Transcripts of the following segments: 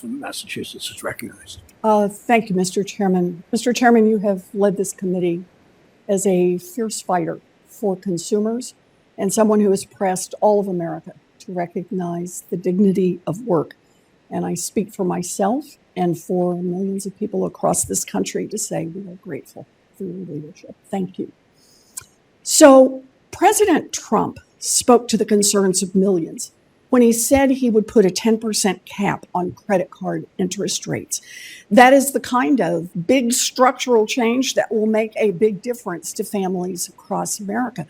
from Massachusetts is recognized. Thank you, Mr. Chairman. Mr. Chairman, you have led this committee as a fierce fighter for consumers and someone who has pressed all of America to recognize the dignity of work. And I speak for myself and for millions of people across this country to say we are grateful for your leadership. Thank you. So President Trump spoke to the concerns of millions when he said he would put a 10% cap on credit card interest rates. That is the kind of big structural change that will make a big difference to families across America.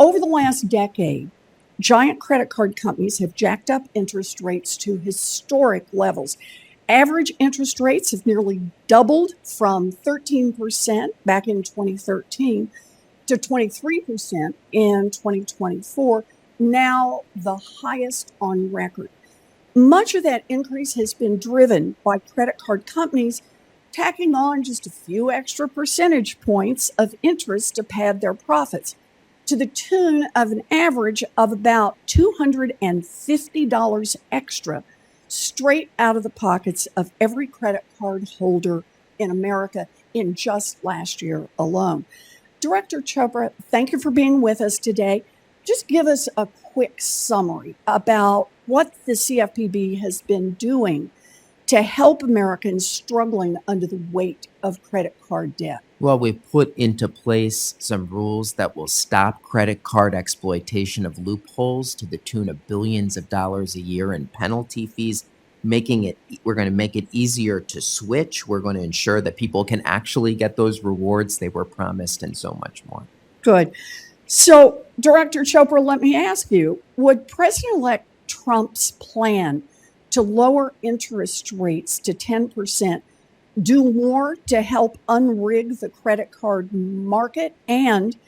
Over the last decade, giant credit card companies have jacked up interest rates to historic levels. Average interest rates have nearly doubled from 13% back in 2013 to 23% in 2024, now the highest on record. Much of that increase has been driven by credit card companies tacking on just a few extra percentage points of interest to pad their profits, to the tune of an average of about $250 extra straight out of the pockets of every credit card holder in America in just last year alone. Director Chopra, thank you for being with us today. Just give us a quick summary about what the CFPB has been doing to help Americans struggling under the weight of credit card debt. Well, we put into place some rules that will stop credit card exploitation of loopholes to the tune of billions of dollars a year in penalty fees. We're going to make it easier to switch. We're going to ensure that people can actually get those rewards they were promised and so much more. Good. So, Director Chopra, let me ask you, would President-elect Trump's plan to lower interest rates to 10% do more to help unrig the credit card market? And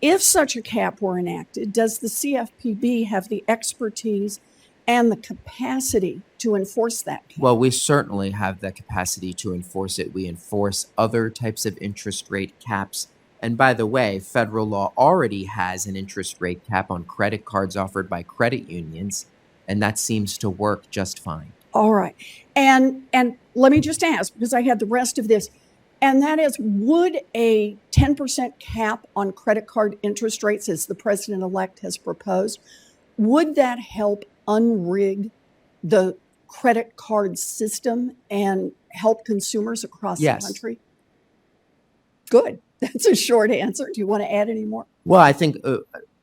if such a cap were enacted, does the CFPB have the expertise and the capacity to enforce that cap? Well, we certainly have the capacity to enforce it. We enforce other types of interest rate caps. And by the way, federal law already has an interest rate cap on credit cards offered by credit unions, and that seems to work just fine. All right. And let me just ask, because I had the rest of this, and that is, would a 10% cap on credit card interest rates, as the president-elect has proposed, would that help unrig the credit card system and help consumers across the country? Good. That's a short answer. Do you want to add any more? Well, I think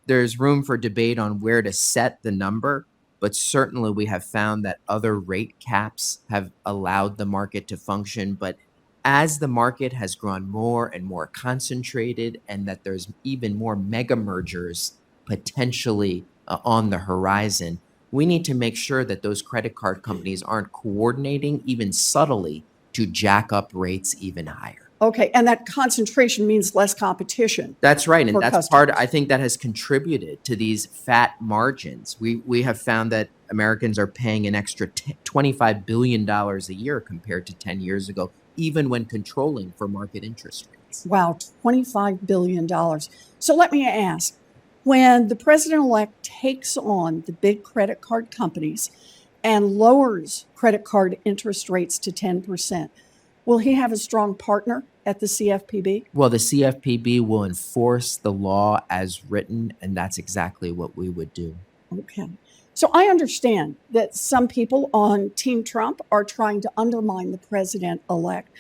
there's room for debate on where to set the number, but certainly we have found that other rate caps have allowed the market to function. But as the market has grown more and more concentrated, and that there's even more mega mergers potentially on the horizon, we need to make sure that those credit card companies aren't coordinating even subtly to jack up rates even higher. Okay, and that concentration means less competition. That's right, and that's customers. I think that has contributed to these fat margins. We have found that Americans are paying an extra $25 billion a year compared to 10 years ago, even when controlling for market interest rates. Wow, $25 billion. So let me ask, when the president-elect takes on the big credit card companies and lowers credit card interest rates to 10%, will he have a strong partner at the CFPB? Well, the CFPB will enforce the law as written, and that's exactly what we would do. Okay. So I understand that some people on Team Trump are trying to undermine the president-elect.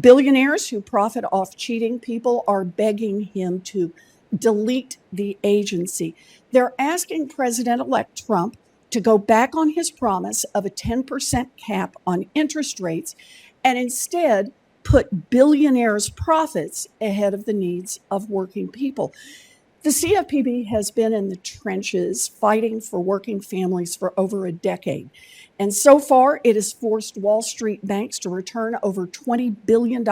Billionaires who profit off cheating people are begging him to delete the agency. They're asking President-elect Trump to go back on his promise of a 10% cap on interest rates and instead put billionaires' profits ahead of the needs of working people. The CFPB has been in the trenches fighting for working families for over a decade. And so far, it has forced Wall Street banks to return over $20 billion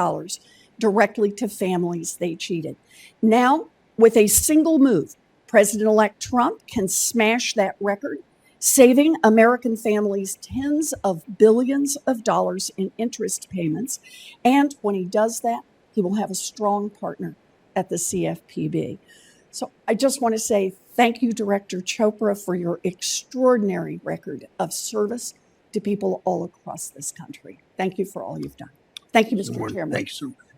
directly to families they cheated. Now, with a single move, President-elect Trump can smash that record, saving American families tens of billions of dollars in interest payments. And when he does that, he will have a strong partner at the CFPB. So I just want to say thank you, Director Chopra, for your extraordinary record of service to people all across this country. Thank you for all you've done. Thank you, Mr. Warren, Chairman. thanks so much.